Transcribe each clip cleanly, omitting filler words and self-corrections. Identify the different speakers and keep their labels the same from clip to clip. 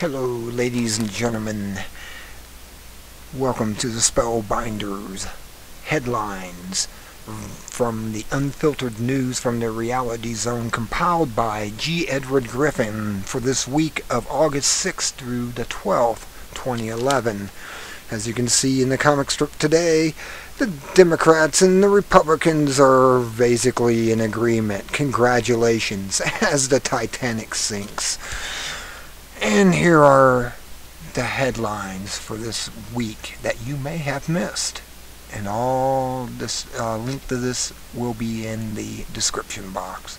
Speaker 1: Hello, ladies and gentlemen. Welcome to the Spellbinders headlines from the Unfiltered News from the Reality Zone, compiled by G. Edward Griffin for this week of August 6th through the 12th, 2011. As you can see in the comic strip today, the Democrats and the Republicans are basically in agreement. Congratulations, as the Titanic sinks. And here are the headlines for this week that you may have missed. And all this link to this will be in the description box.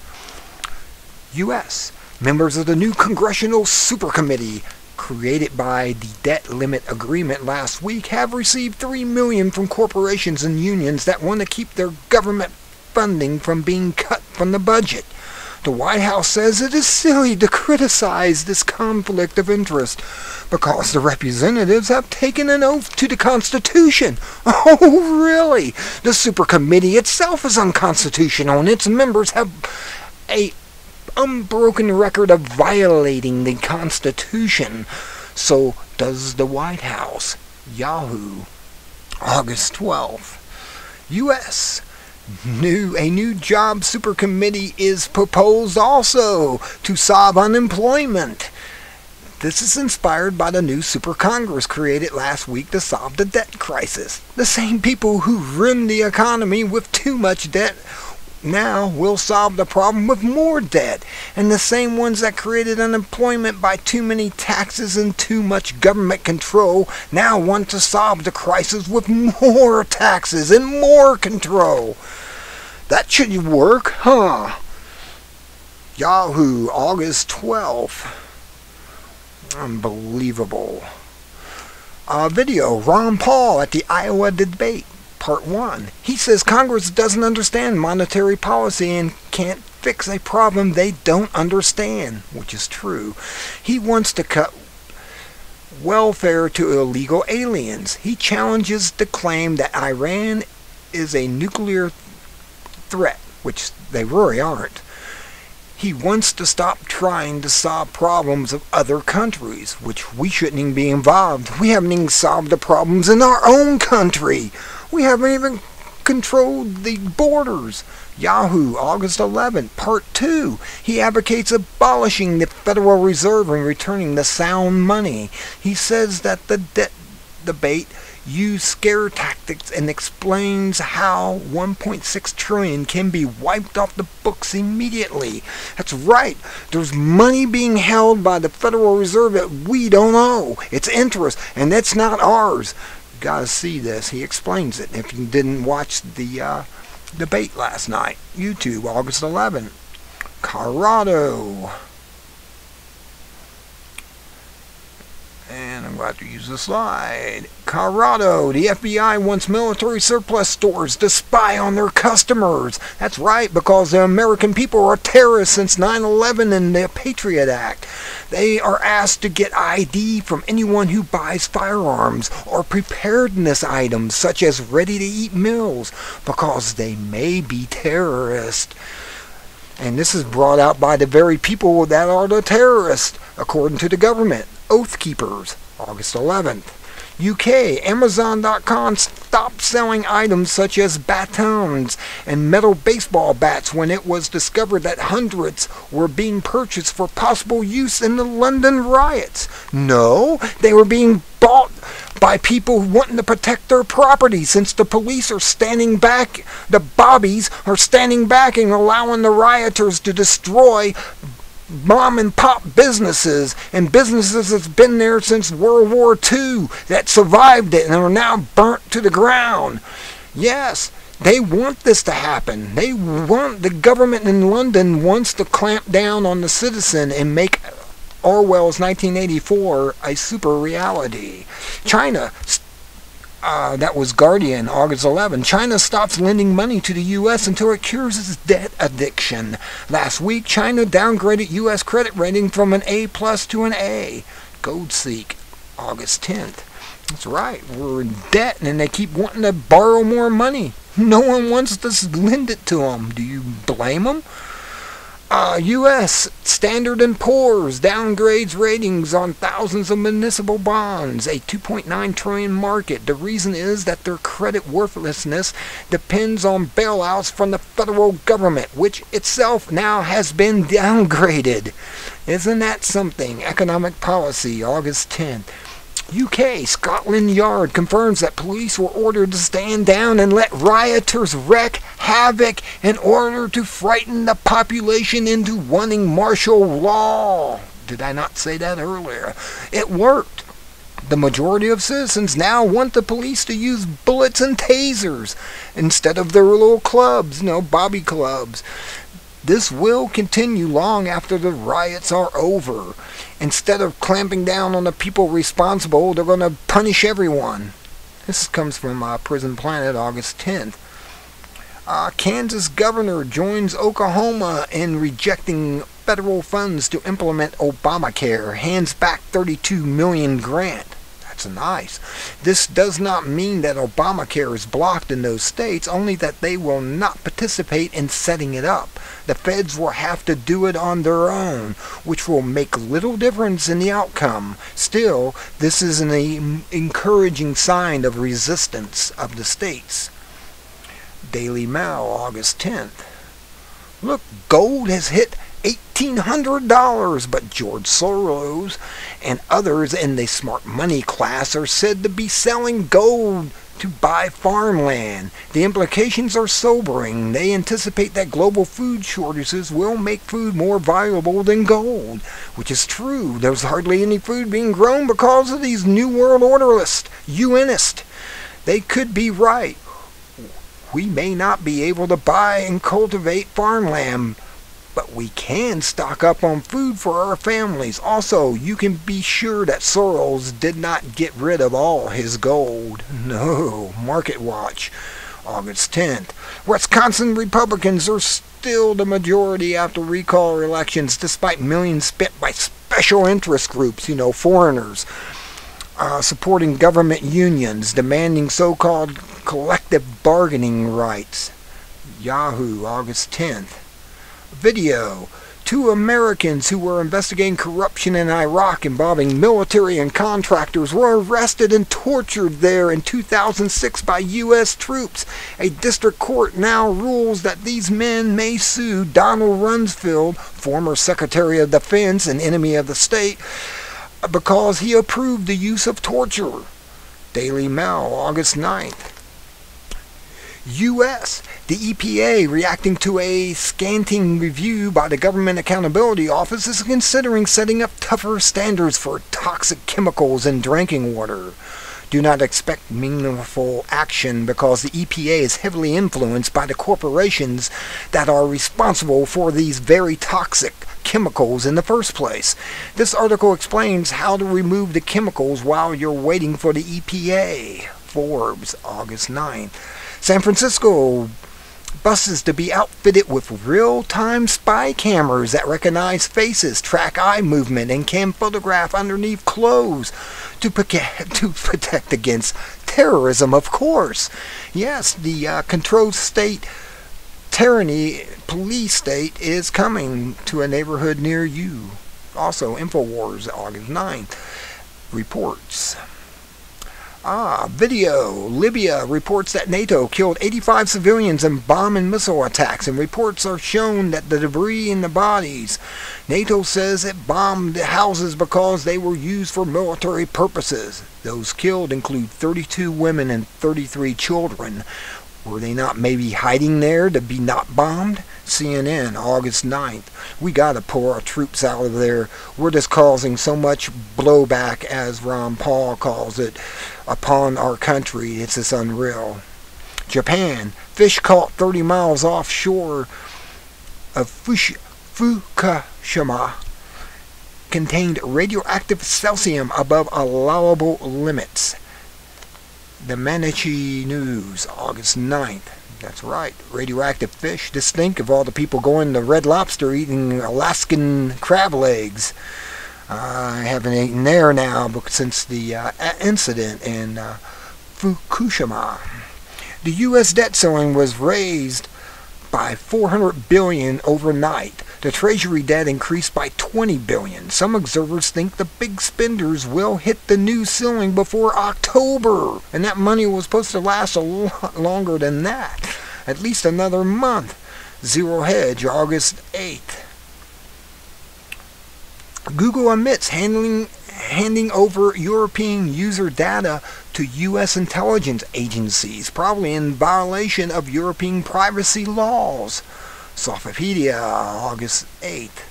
Speaker 1: U.S. Members of the new Congressional Super Committee, created by the debt limit agreement last week, have received $3 million from corporations and unions that want to keep their government funding from being cut from the budget. The White House says it is silly to criticize this conflict of interest because the representatives have taken an oath to the Constitution. Oh, really? The Super Committee itself is unconstitutional, and its members have an unbroken record of violating the Constitution. So does the White House. Yahoo, August 12th. U.S. A new job super committee is proposed also to solve unemployment. This is inspired by the new Super Congress created last week to solve the debt crisis. The same people who ruined the economy with too much debt now will solve the problem with more debt. And the same ones that created unemployment by too many taxes and too much government control now want to solve the crisis with more taxes and more control. That should work, huh? Yahoo, August 12th. Unbelievable. Video, Ron Paul at the Iowa debate. Part 1. He says Congress doesn't understand monetary policy and can't fix a problem they don't understand, which is true. He wants to cut welfare to illegal aliens. He challenges the claim that Iran is a nuclear threat, which they really aren't. He wants to stop trying to solve problems of other countries, which we shouldn't even be involved. We haven't even solved the problems in our own country. We haven't even controlled the borders. Yahoo, August 11th, Part 2. He advocates abolishing the Federal Reserve and returning the sound money. He says that the debt debate used scare tactics and explains how 1.6 trillion can be wiped off the books immediately. That's right. There's money being held by the Federal Reserve that we don't owe. It's interest, and that's not ours. You gotta see this. He explains it. If you didn't watch the debate last night, YouTube, August 11th. Colorado. And I'm glad to use the slide. Colorado, the FBI wants military surplus stores to spy on their customers. That's right, because the American people are terrorists since 9/11 and the Patriot Act. They are asked to get ID from anyone who buys firearms or preparedness items such as ready-to-eat meals because they may be terrorists. And this is brought out by the very people that are the terrorists, according to the government. Oath Keepers, August 11th. UK, Amazon.com stopped selling items such as batons and metal baseball bats when it was discovered that hundreds were being purchased for possible use in the London riots. No, they were being bought by people wanting to protect their property, since the police are standing back, the bobbies are standing back and allowing the rioters to destroy mom and pop businesses and businesses that's been there since World War II that survived it and are now burnt to the ground. Yes, they want this to happen. They want, the government in London wants to clamp down on the citizen and make Orwell's 1984 a super reality. China, that was Guardian, August 11. China stops lending money to the U.S. until it cures its debt addiction. Last week, China downgraded U.S. credit rating from an A+ to an A. Goldseek, August 10th. That's right, we're in debt and they keep wanting to borrow more money. No one wants to lend it to them. Do you blame them? U.S. Standard & Poor's downgrades ratings on thousands of municipal bonds, a $2.9 trillion market. The reason is that their credit worthlessness depends on bailouts from the federal government, which itself now has been downgraded. Isn't that something? Economic policy, August 10th. UK Scotland Yard confirms that police were ordered to stand down and let rioters wreak havoc in order to frighten the population into wanting martial law. Did I not say that earlier? It worked. The majority of citizens now want the police to use bullets and tasers instead of their little clubs, bobby clubs. This will continue long after the riots are over. Instead of clamping down on the people responsible, they're going to punish everyone. This comes from Prison Planet, August 10th. Kansas governor joins Oklahoma in rejecting federal funds to implement Obamacare. Hands back $32 million grant. That's nice. This does not mean that Obamacare is blocked in those states, only that they will not participate in setting it up. The feds will have to do it on their own, which will make little difference in the outcome. Still, this is an encouraging sign of resistance of the states. Daily Mail, August 10th. Look, gold has hit $1,800, but George Soros and others in the smart money class are said to be selling gold to buy farmland. The implications are sobering. They anticipate that global food shortages will make food more valuable than gold, which is true. There's hardly any food being grown because of these New World Orderlists, UNists. They could be right. We may not be able to buy and cultivate farmland, but we can stock up on food for our families. Also, you can be sure that Soros did not get rid of all his gold. No. Market Watch, August 10th. Wisconsin Republicans are still the majority after recall elections, despite millions spent by special interest groups, foreigners, supporting government unions, demanding so-called collective bargaining rights. Yahoo, August 10th. Video. 2 Americans who were investigating corruption in Iraq involving military and contractors were arrested and tortured there in 2006 by U.S. troops. A district court now rules that these men may sue Donald Rumsfeld, former Secretary of Defense and enemy of the state, because he approved the use of torture. Daily Mail, August 9th. U.S. The EPA, reacting to a scanty review by the Government Accountability Office, is considering setting up tougher standards for toxic chemicals in drinking water. Do not expect meaningful action because the EPA is heavily influenced by the corporations that are responsible for these very toxic chemicals in the first place. This article explains how to remove the chemicals while you're waiting for the EPA. Forbes, August 9th. San Francisco buses to be outfitted with real-time spy cameras that recognize faces, track eye movement, and can photograph underneath clothes to protect against terrorism, of course. Yes, the controlled state tyranny police state is coming to a neighborhood near you. Also, InfoWars, August 9th, reports. Video. Libya reports that NATO killed 85 civilians in bomb and missile attacks, and reports are shown that the debris in the bodies. NATO says it bombed the houses because they were used for military purposes. Those killed include 32 women and 33 children. Were they not maybe hiding there to be not bombed? CNN, August 9th. We gotta pull our troops out of there. We're just causing so much blowback, as Ron Paul calls it, upon our country. It's just unreal. Japan. Fish caught 30 miles offshore of Fukushima contained radioactive cesium above allowable limits. The Manichi News, August 9th. That's right, radioactive fish. Just think of all the people going to Red Lobster eating Alaskan crab legs. I haven't eaten there now since the incident in Fukushima. The U.S. debt ceiling was raised by $400 billion overnight. The Treasury debt increased by $20 billion. Some observers think the big spenders will hit the new ceiling before October. And that money was supposed to last a lot longer than that. At least another month. Zero Hedge, August 8th. Google admits handing over European user data to U.S. intelligence agencies, probably in violation of European privacy laws. Softpedia, August 8th.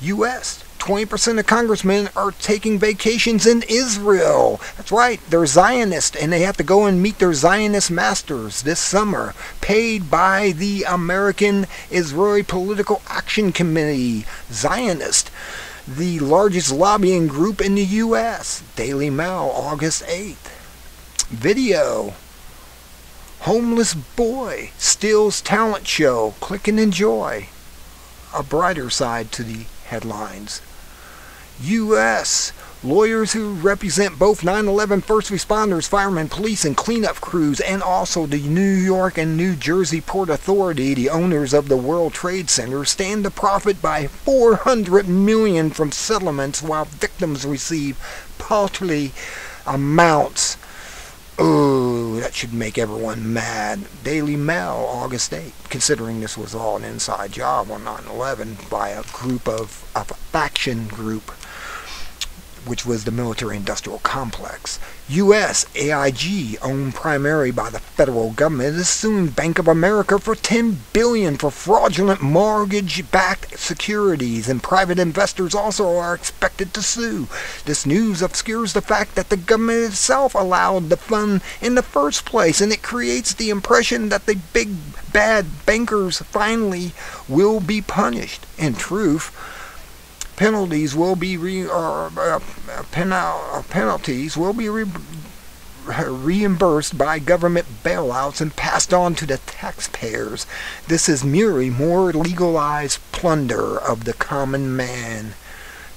Speaker 1: U.S. 20% of congressmen are taking vacations in Israel. That's right, they're Zionists, and they have to go and meet their Zionist masters this summer, paid by the American Israeli Political Action Committee, Zionist, the largest lobbying group in the U.S. Daily Mail, August 8th. Video. Homeless boy steals talent show. Click and enjoy. A brighter side to the headlines. U.S. lawyers who represent both 9/11 first responders, firemen, police, and cleanup crews, and also the New York and New Jersey Port Authority, the owners of the World Trade Center, stand to profit by $400 million from settlements while victims receive paltry amounts. Oh, that should make everyone mad. Daily Mail, August 8th. Considering this was all an inside job on 9/11 by a faction group, which was the military-industrial complex. U.S. AIG, owned primarily by the federal government, is suing Bank of America for $10 billion for fraudulent mortgage-backed securities, and private investors also are expected to sue. This news obscures the fact that the government itself allowed the fund in the first place, and it creates the impression that the big bad bankers finally will be punished. In truth, penalties will be reimbursed by government bailouts and passed on to the taxpayers. This is merely more legalized plunder of the common man.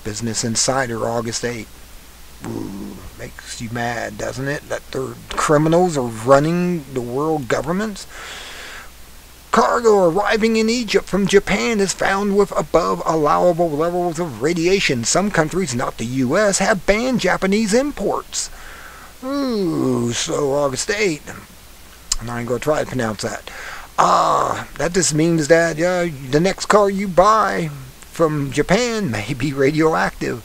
Speaker 1: Business Insider, August 8th. Ooh, makes you mad, doesn't it? That the criminals are running the world governments. Cargo arriving in Egypt from Japan is found with above allowable levels of radiation. Some countries, not the U.S., have banned Japanese imports. Ooh, so August 8th. I'm not going to try to pronounce that. That just means that the next car you buy from Japan may be radioactive.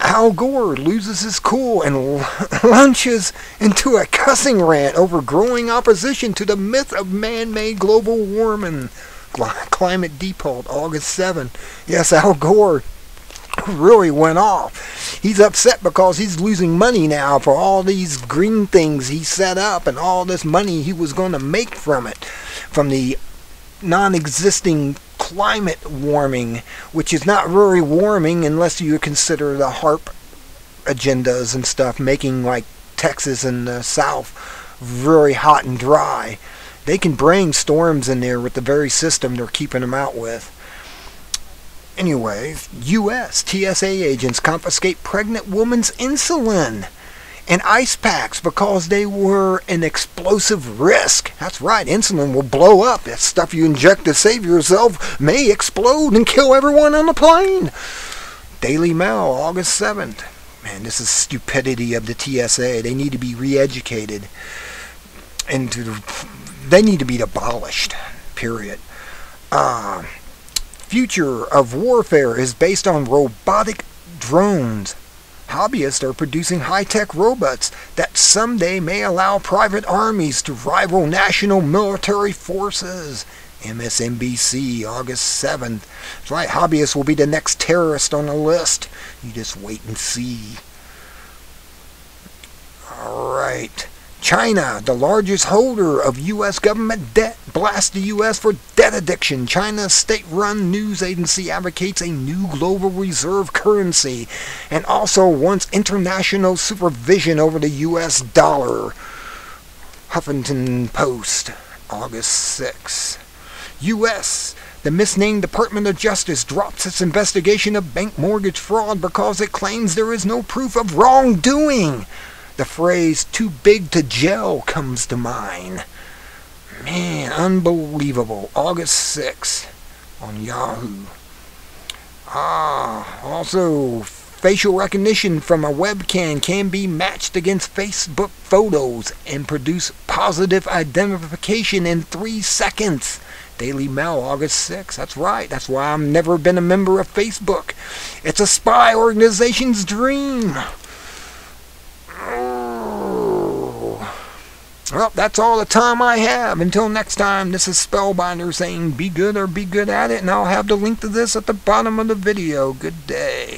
Speaker 1: Al Gore loses his cool and launches into a cussing rant over growing opposition to the myth of man-made global warming. Climate default, August 7. Yes, Al Gore really went off. He's upset because he's losing money now for all these green things he set up and all this money he was going to make from it, from the non-existing climate warming, which is not really warming unless you consider the HARP agendas and stuff, making like Texas and the South very hot and dry. They can bring storms in there with the very system they're keeping them out with. Anyway, U.S. TSA agents confiscate pregnant woman's insulin and ice packs because they were an explosive risk. That's right, insulin will blow up. That stuff you inject to save yourself may explode and kill everyone on the plane. Daily Mail, August 7th. Man, this is stupidity of the TSA. They need to be re-educated. They need to be abolished, period. Future of warfare is based on robotic drones. Hobbyists are producing high-tech robots that someday may allow private armies to rival national military forces. MSNBC, August 7th. That's right, hobbyists will be the next terrorist on the list. You just wait and see. Alright. China, the largest holder of U.S. government debt, blasts the U.S. for debt addiction. China's state-run news agency advocates a new global reserve currency and also wants international supervision over the U.S. dollar. Huffington Post, August 6. U.S. The misnamed Department of Justice drops its investigation of bank mortgage fraud because it claims there is no proof of wrongdoing. The phrase "too big to jail" comes to mind. Man, unbelievable. August 6th on Yahoo. Also, facial recognition from a webcam can be matched against Facebook photos and produce positive identification in 3 seconds. Daily Mail, August 6. That's right. That's why I've never been a member of Facebook. It's a spy organization's dream. Well, that's all the time I have. Until next time, this is Spellbinder saying be good or be good at it, and I'll have the link to this at the bottom of the video. Good day.